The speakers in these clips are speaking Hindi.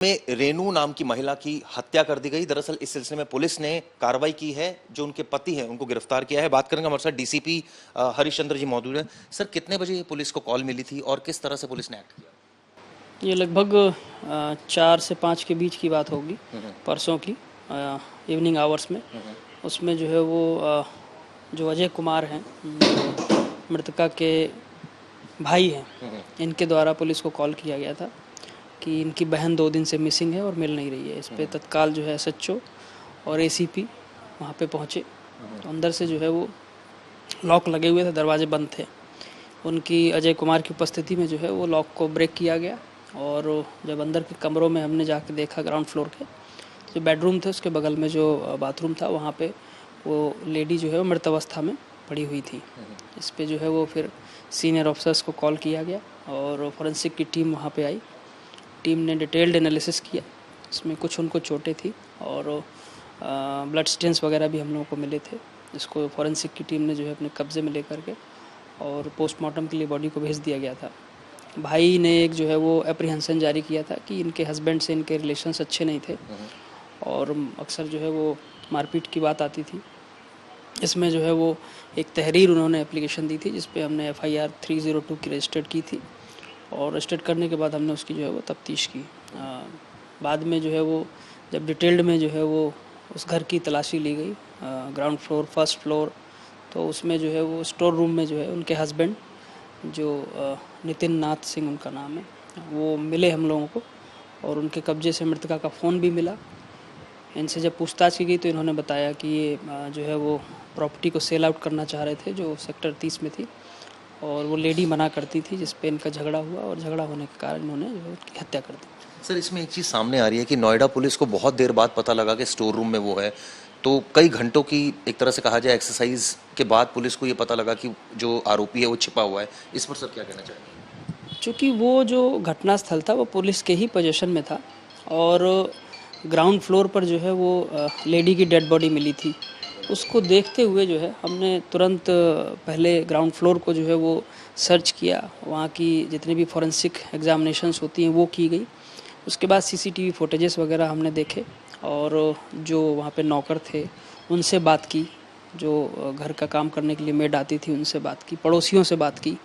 में रेनू नाम की महिला की हत्या कर दी गई। दरअसल इस सिलसिले में पुलिस ने कार्रवाई की है, जो उनके पति हैं उनको गिरफ्तार किया है। बात करेंगे, हमारे साथ डीसीपी हरिश्चंद्र जी मौजूद है। सर, कितने बजे पुलिस को कॉल मिली थी और किस तरह से पुलिस ने एक्ट किया? ये लगभग 4 से 5 के बीच की बात होगी, परसों की इवनिंग आवर्स में। उसमें जो है वो जो अजय कुमार हैं, जो मृतका के भाई हैं, इनके द्वारा पुलिस को कॉल किया गया था कि इनकी बहन 2 दिन से मिसिंग है और मिल नहीं रही है। इस पे तत्काल जो है एसएचओ और एसीपी वहाँ पे पहुँचे। तो अंदर से जो है वो लॉक लगे हुए थे, दरवाजे बंद थे। उनकी अजय कुमार की उपस्थिति में जो है वो लॉक को ब्रेक किया गया और जब अंदर के कमरों में हमने जाके देखा, ग्राउंड फ्लोर के जो बेडरूम थे उसके बगल में जो बाथरूम था, वहाँ पे वो लेडी जो है वो मृत अवस्था में पड़ी हुई थी। इस पे जो है वो फिर सीनियर ऑफिसर्स को कॉल किया गया और फॉरेंसिक की टीम वहाँ पे आई। टीम ने डिटेल्ड एनालिसिस किया। इसमें कुछ उनको चोटें थी और ब्लड स्टेन्स वगैरह भी हम लोगों को मिले थे, जिसको फॉरेंसिक की टीम ने जो है अपने कब्जे में लेकर के और पोस्टमार्टम के लिए बॉडी को भेज दिया गया था। भाई ने एक जो है वो एप्रीहेंशन जारी किया था कि इनके हस्बैंड से इनके रिलेशंस अच्छे नहीं थे और अक्सर जो है वो मारपीट की बात आती थी। इसमें जो है वो एक तहरीर उन्होंने एप्लीकेशन दी थी, जिस पे हमने एफआईआर 302 की रजिस्टर्ड की थी और रजिस्टर्ड करने के बाद हमने उसकी जो है वो तफ्तीश की। बाद में जो है वो जब डिटेल्ड में जो है वो उस घर की तलाशी ली गई, ग्राउंड फ्लोर, फर्स्ट फ्लोर, तो उसमें जो है वो स्टोर रूम में जो है उनके हस्बैंड जो नितिन नाथ सिंह उनका नाम है, वो मिले हम लोगों को और उनके कब्जे से मृतका का फ़ोन भी मिला। इनसे जब पूछताछ की गई तो इन्होंने बताया कि ये जो है वो प्रॉपर्टी को सेल आउट करना चाह रहे थे, जो सेक्टर 30 में थी, और वो लेडी मना करती थी, जिस पे इनका झगड़ा हुआ और झगड़ा होने के कारण इन्होंने जो है उसकी हत्या कर दी। सर, इसमें एक चीज़ सामने आ रही है कि नोएडा पुलिस को बहुत देर बाद पता लगा कि स्टोर रूम में वो है, तो कई घंटों की एक तरह से कहा जाए एक्सरसाइज के बाद पुलिस को ये पता लगा कि जो आरोपी है वो छिपा हुआ है। इस पर सर क्या कहना चाहेंगे? चूँकि वो जो घटनास्थल था वो पुलिस के ही पोजीशन में था और ग्राउंड फ्लोर पर जो है वो लेडी की डेड बॉडी मिली थी। उसको देखते हुए जो है हमने तुरंत पहले ग्राउंड फ्लोर को जो है वो सर्च किया। वहाँ की जितनी भी फॉरेंसिक एग्जामिनेशंस होती हैं वो की गई। उसके बाद सीसीटीवी फुटेजेस वगैरह हमने देखे और जो वहाँ पे नौकर थे उनसे बात की, जो घर का काम करने के लिए मेड आती थी उनसे बात की, पड़ोसियों से बात की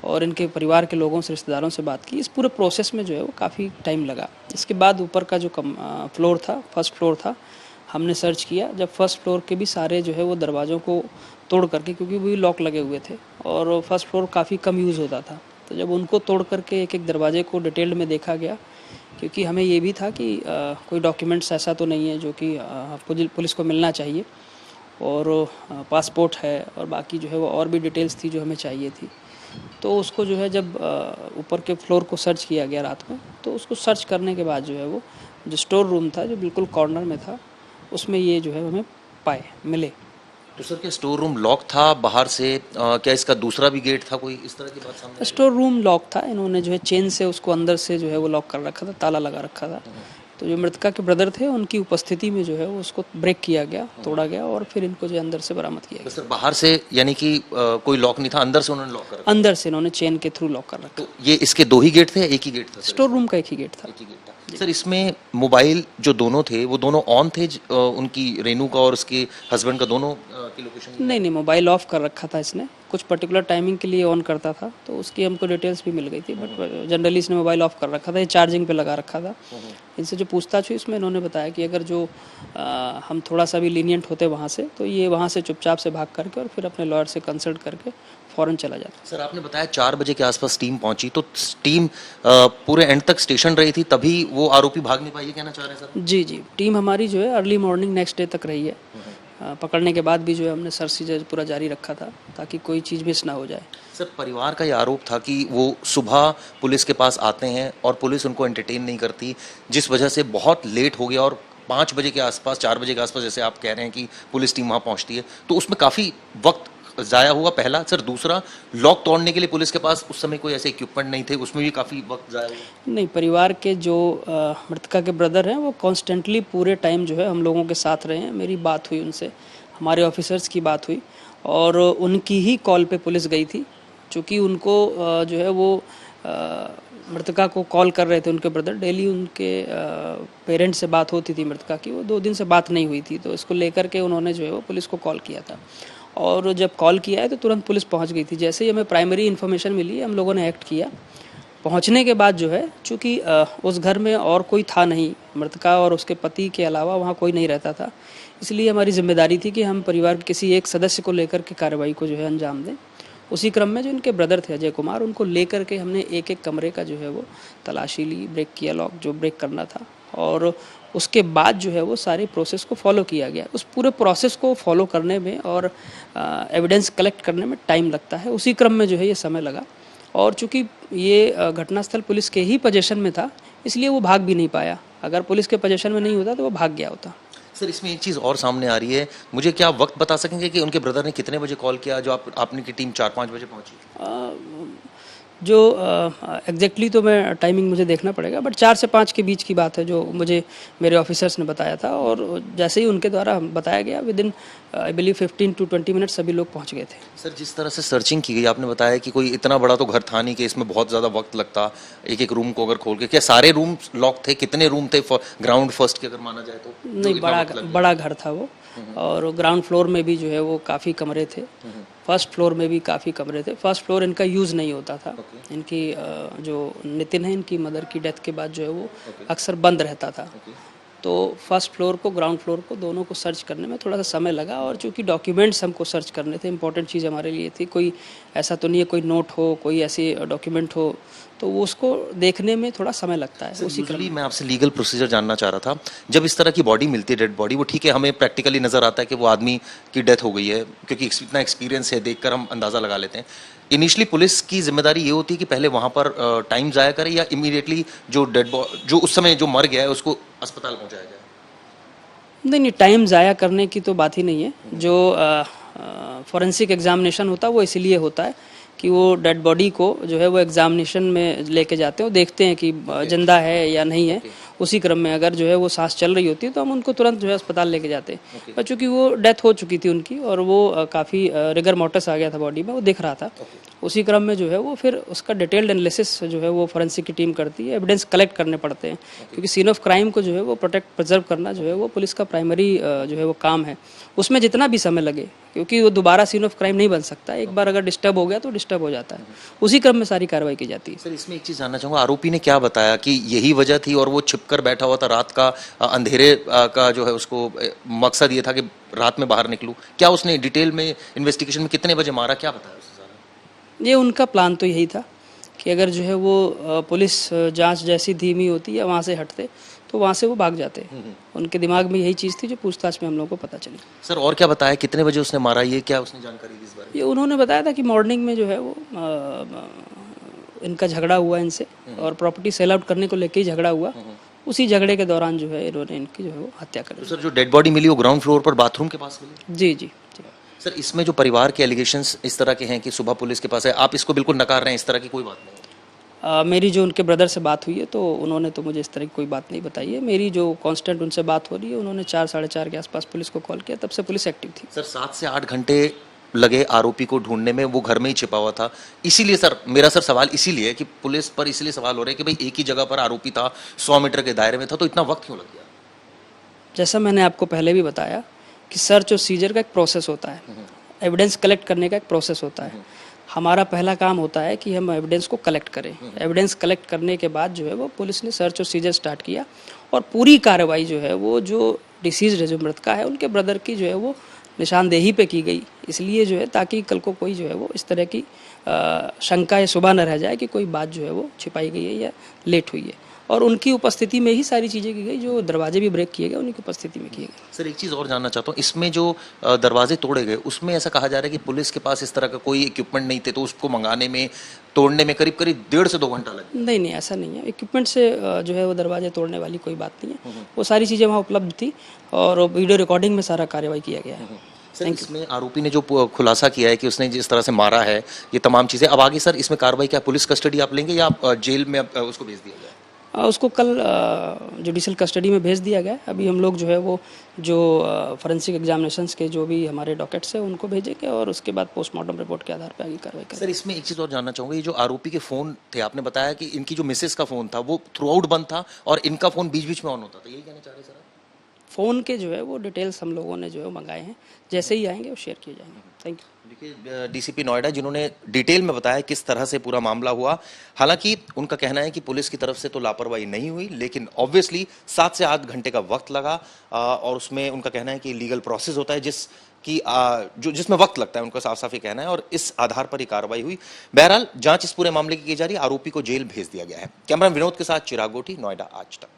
और इनके परिवार के लोगों से, रिश्तेदारों से बात की। इस पूरे प्रोसेस में जो है वो काफ़ी टाइम लगा। इसके बाद ऊपर का जो फ्लोर था, फर्स्ट फ्लोर था, हमने सर्च किया। जब फर्स्ट फ्लोर के भी सारे जो है वो दरवाज़ों को तोड़ करके, क्योंकि वो भी लॉक लगे हुए थे और फर्स्ट फ्लोर काफ़ी कम यूज़ होता था, तो जब उनको तोड़ करके एक एक दरवाजे को डिटेल्ड में देखा गया, क्योंकि हमें ये भी था कि कोई डॉक्यूमेंट्स ऐसा तो नहीं है जो कि पुलिस को मिलना चाहिए, और पासपोर्ट है और बाकी जो है वो और भी डिटेल्स थी जो हमें चाहिए थी। तो उसको जो है जब ऊपर के फ्लोर को सर्च किया गया रात में, तो उसको सर्च करने के बाद जो है वो जो स्टोर रूम था जो बिल्कुल कॉर्नर में था, उसमें ये जो है हमें पाए मिले। तो सर, क्या स्टोर रूम लॉक था बाहर से? क्या इसका दूसरा भी गेट था? कोई इस तरह की बात सामने आई? स्टोर रूम लॉक था, इन्होंने जो है चेन से उसको अंदर से जो है वो लॉक कर रखा था, ताला लगा रखा था। तो जो मृतका के ब्रदर थे उनकी उपस्थिति में जो है वो उसको ब्रेक किया गया, तोड़ा गया और फिर इनको जो अंदर से बरामद किया तो गया। सर, बाहर से यानी कि कोई लॉक नहीं था, अंदर से उन्होंने लॉक कर रखा? अंदर से इन्होंने चेन के थ्रू लॉक कर रखा। तो ये इसके दो ही गेट थे या एक ही गेट था सर? स्टोर रूम का एक ही गेट था। एक ही गेट था। सर, इसमें मोबाइल जो दोनों थे वो दोनों ऑन थे, उनकी रेनू का और उसके हस्बैंड का, दोनों की लोकेशन? नहीं, मोबाइल ऑफ कर रखा था इसने, कुछ पर्टिकुलर टाइमिंग के लिए ऑन करता था, तो उसकी हमको डिटेल्स भी मिल गई थी, बट जनरली इसने मोबाइल ऑफ कर रखा था, ये चार्जिंग पे लगा रखा था। इनसे जो पूछताछ हुई उसमें इन्होंने बताया कि अगर जो हम थोड़ा सा भी लीनियंट होते वहाँ से, तो ये वहाँ से चुपचाप से भाग करके और फिर अपने लॉयर से कंसल्ट करके फ़ौरन चला जाता। सर, आपने बताया 4 बजे के आसपास टीम पहुंची, तो टीम पूरे एंड तक स्टेशन रही थी, तभी वो आरोपी भाग नहीं पाई, ये कहना चाह रहे हैं सर? जी, टीम हमारी जो है अर्ली मॉर्निंग नेक्स्ट डे तक रही है। पकड़ने के बाद भी जो है हमने सर्च पूरा जारी रखा था ताकि कोई चीज़ मिस ना हो जाए। सर, परिवार का ये आरोप था कि वो सुबह पुलिस के पास आते हैं और पुलिस उनको एंटरटेन नहीं करती, जिस वजह से बहुत लेट हो गया और 5 बजे के आसपास, 4 बजे के आसपास जैसे आप कह रहे हैं कि पुलिस टीम वहाँ पहुँचती है, तो उसमें काफ़ी वक्त ज़ाया हुआ, पहला। सर, दूसरा, लॉक तोड़ने के लिए पुलिस के पास उस समय कोई ऐसे इक्विपमेंट नहीं थे, उसमें भी काफ़ी वक्त ज़ाया हुआ। नहीं, परिवार के जो मृतका के ब्रदर हैं वो कॉन्स्टेंटली पूरे टाइम जो है हम लोगों के साथ रहे हैं। मेरी बात हुई उनसे, हमारे ऑफिसर्स की बात हुई और उनकी ही कॉल पे पुलिस गई थी, चूँकि उनको जो है वो मृतका को कॉल कर रहे थे उनके ब्रदर, डेली उनके पेरेंट्स से बात होती थी मृतका की, वो 2 दिन से बात नहीं हुई थी, तो इसको लेकर के उन्होंने जो है वो पुलिस को कॉल किया था। और जब कॉल किया है तो तुरंत पुलिस पहुंच गई थी। जैसे ही हमें प्राइमरी इन्फॉर्मेशन मिली, हम लोगों ने एक्ट किया। पहुंचने के बाद जो है, चूँकि उस घर में और कोई था नहीं, मृतका और उसके पति के अलावा वहाँ कोई नहीं रहता था, इसलिए हमारी जिम्मेदारी थी कि हम परिवार के किसी एक सदस्य को लेकर के कार्रवाई को जो है अंजाम दें। उसी क्रम में जो इनके ब्रदर थे अजय कुमार, उनको लेकर के हमने एक एक कमरे का जो है वो तलाशी ली, ब्रेक किया लॉक जो ब्रेक करना था, और उसके बाद जो है वो सारे प्रोसेस को फॉलो किया गया। उस पूरे प्रोसेस को फॉलो करने में और एविडेंस कलेक्ट करने में टाइम लगता है, उसी क्रम में जो है ये समय लगा। और चूँकि ये घटनास्थल पुलिस के ही पोजीशन में था, इसलिए वो भाग भी नहीं पाया। अगर पुलिस के पोजीशन में नहीं होता तो वो भाग गया होता। सर, इसमें एक चीज़ और सामने आ रही है, मुझे क्या वक्त बता सकेंगे कि उनके ब्रदर ने कितने बजे कॉल किया जो आपने की टीम 4-5 बजे पहुंची? जो एग्जैक्टली तो मैं टाइमिंग मुझे देखना पड़ेगा, बट 4 से 5 के बीच की बात है जो मुझे मेरे ऑफिसर्स ने बताया था। और जैसे ही उनके द्वारा बताया गया, with in I believe 15 to 20 minute सभी लोग पहुंच गए थे। सर, जिस तरह से सर्चिंग की गई, आपने बताया कि कोई इतना बड़ा तो घर था नहीं कि इसमें बहुत ज़्यादा वक्त लगता एक एक रूम को अगर खोल के। क्या सारे रूम लॉक थे? कितने रूम थे ग्राउंड फर्स्ट के अगर माना जाए तो? नहीं, बड़ा घर था वो, और ग्राउंड फ्लोर में भी जो है वो काफ़ी कमरे थे, फर्स्ट फ्लोर में भी काफ़ी कमरे थे। फर्स्ट फ्लोर इनका यूज़ नहीं होता था। इनकी जो नितिन है, इनकी मदर की डेथ के बाद जो है वो अक्सर बंद रहता था। तो फर्स्ट फ्लोर को, ग्राउंड फ्लोर को, दोनों को सर्च करने में थोड़ा सा समय लगा। और चूंकि डॉक्यूमेंट्स हमको सर्च करने थे, इंपॉर्टेंट चीज़ हमारे लिए थी, कोई ऐसा तो नहीं है कोई नोट हो, कोई ऐसी डॉक्यूमेंट हो, तो वो उसको देखने में थोड़ा समय लगता है। उसी क्रम में मैं आपसे लीगल प्रोसीजर जानना चाह रहा था। जब इस तरह की बॉडी मिलती है, डेड बॉडी, वो ठीक है, हमें प्रैक्टिकली नज़र आता है कि वो आदमी की डेथ हो गई है, क्योंकि इतना एक्सपीरियंस है, देखकर हम अंदाज़ा लगा लेते हैं। इनिशियली पुलिस की जिम्मेदारी ये होती है कि पहले वहाँ पर टाइम ज़ाया करे, या इमीडिएटली जो जो उस समय जो मर गया है उसको अस्पताल पहुँचाया जाए? नहीं, टाइम ज़ाया करने की तो बात ही नहीं है। जो फॉरेंसिक एग्जामिनेशन होता है वो इसलिए होता है कि वो डेड बॉडी को जो है वो एग्जामिनेशन में लेके जाते हैं, वो देखते हैं कि जिंदा है या नहीं है। उसी क्रम में अगर जो है वो सांस चल रही होती है तो हम उनको तुरंत जो है अस्पताल लेके जाते हैं। पर चूँकि वो डेथ हो चुकी थी उनकी, और वो काफ़ी रिगर मोर्टिस आ गया था बॉडी में, वो दिख रहा था। उसी क्रम में जो है वो फिर उसका डिटेल्ड एनालिसिस जो है वो फॉरेंसिक की टीम करती है, एविडेंस कलेक्ट करने पड़ते हैं, क्योंकि सीन ऑफ क्राइम को जो है वो प्रोटेक्ट प्रिजर्व करना जो है वो पुलिस का प्राइमरी जो है वो काम है। उसमें जितना भी समय लगे, क्योंकि वो दोबारा सीन ऑफ क्राइम नहीं बन सकता, एक बार अगर डिस्टर्ब हो गया तो डिस्टर्ब हो जाता है। उसी क्रम में सारी कार्रवाई की जाती है। सर, इसमें एक चीज़ जानना चाहूँगा, आरोपी ने क्या बताया कि यही वजह थी और वो छिपकर बैठा हुआ था रात का, अंधेरे का जो है उसको मकसद ये था कि रात में बाहर निकलूँ? क्या उसने डिटेल में इन्वेस्टिगेशन में कितने बजे मारा, क्या बताया उससे ज़्यादा? ये उनका प्लान तो यही था कि अगर जो है वो पुलिस जांच जैसी धीमी होती है वहाँ से हटते तो वहाँ से वो भाग जाते। उनके दिमाग में यही चीज़ थी जो पूछताछ में हम लोगों को पता चली। सर, और क्या बताया, कितने बजे उसने मारा, ये क्या उसने जानकारी दी इस बारे में? ये उन्होंने बताया था कि मॉर्निंग में जो है वो इनका झगड़ा हुआ इनसे, और प्रॉपर्टी सेल आउट करने को लेकर ही झगड़ा हुआ। उसी झगड़े के दौरान जो है इन्होंने इनकी जो है वो हत्या कर दी। तो सर, जो डेड बॉडी मिली वो ग्राउंड फ्लोर पर बाथरूम के पास मिली? जी जी जी। सर, इसमें जो परिवार के एलिगेशंस इस तरह के हैं कि सुबह पुलिस के पास है, आप इसको बिल्कुल नकार रहे हैं, इस तरह की कोई बात नहीं? मेरी जो उनके ब्रदर से बात हुई है तो उन्होंने तो मुझे इस तरह की कोई बात नहीं बताई है। मेरी जो कांस्टेंट उनसे बात हो रही है, उन्होंने 4 साढ़े 4 के आसपास पुलिस को कॉल किया, तब से पुलिस एक्टिव थी। सर, 7 से 8 घंटे लगे आरोपी को ढूंढने में, वो घर में ही छिपा हुआ था। इसीलिए सर, मेरा सर सवाल इसीलिए कि पुलिस पर इसलिए सवाल हो रहा है कि भाई एक ही जगह पर आरोपी था, 100 मीटर के दायरे में था, तो इतना वक्त क्यों लग गया? जैसा मैंने आपको पहले भी बताया कि सर्च और सीजर का एक प्रोसेस होता है, एविडेंस कलेक्ट करने का एक प्रोसेस होता है। हमारा पहला काम होता है कि हम एविडेंस को कलेक्ट करें। एविडेंस कलेक्ट करने के बाद जो है वो पुलिस ने सर्च और सीजर स्टार्ट किया, और पूरी कार्रवाई जो है वो जो डिसीज जो मृतका है उनके ब्रदर की जो है वो निशानदेही पे की गई, इसलिए जो है ताकि कल को कोई जो है वो इस तरह की शंका या शुबा न रह जाए कि कोई बात जो है वो छिपाई गई है या लेट हुई है। और उनकी उपस्थिति में ही सारी चीज़ें की गई, जो दरवाजे भी ब्रेक किए गए उनकी उपस्थिति में किए गए। सर, एक चीज़ और जानना चाहता हूँ, इसमें जो दरवाजे तोड़े गए उसमें ऐसा कहा जा रहा है कि पुलिस के पास इस तरह का कोई इक्विपमेंट नहीं थे, तो उसको मंगाने में, तोड़ने में करीब 1.5 से 2 घंटा लगा। नहीं, ऐसा नहीं है। इक्विपमेंट से जो है वो दरवाजे तोड़ने वाली कोई बात नहीं है। वो सारी चीज़ें वहाँ उपलब्ध थी, और वीडियो रिकॉर्डिंग में सारा कार्रवाई किया गया है। सर, इसमें आरोपी ने जो खुलासा किया है कि उसने जिस तरह से मारा है, ये तमाम चीज़ें, अब आगे सर इसमें कार्रवाई क्या, पुलिस कस्टडी आप लेंगे या आप जेल में उसको भेज दिया जाए? उसको कल जुडिशल कस्टडी में भेज दिया गया है। अभी हम लोग जो है वो जो फॉरेंसिक एग्जामिनेशंस के जो भी हमारे डॉक्यूमेंट्स हैं उनको भेजेंगे और उसके बाद पोस्टमार्टम रिपोर्ट के आधार पर आगे कार्रवाई करेंगे। सर इसमें एक चीज़ और जानना चाहूँगा, ये जो आरोपी के फ़ोन थे, आपने बताया कि इनकी जो मिसेस का फ़ोन था वो थ्रू आउट बंद था और इनका फ़ोन बीच बीच में ऑन होता था, यही कहना चाह रहे हैं सर आप? फ़ोन के जो है वो डिटेल्स हम लोगों ने जो है मंगाए हैं, जैसे ही आएंगे वो शेयर किए जाएंगे। Thank you. देखिए डीसीपी नोएडा जिन्होंने डिटेल में बताया किस तरह से पूरा मामला हुआ। हालांकि उनका कहना है कि पुलिस की तरफ से तो लापरवाही नहीं हुई, लेकिन ऑब्वियसली 7 से 8 घंटे का वक्त लगा और उसमें उनका कहना है कि लीगल प्रोसेस होता है जिसमें वक्त लगता है, उनका साफ साफ ये कहना है, और इस आधार पर ही कार्रवाई हुई। बहरहाल जांच इस पूरे मामले की जा रही है, आरोपी को जेल भेज दिया गया है। कैमरा विनोद के साथ चिराग गोटी, नोएडा आज तक।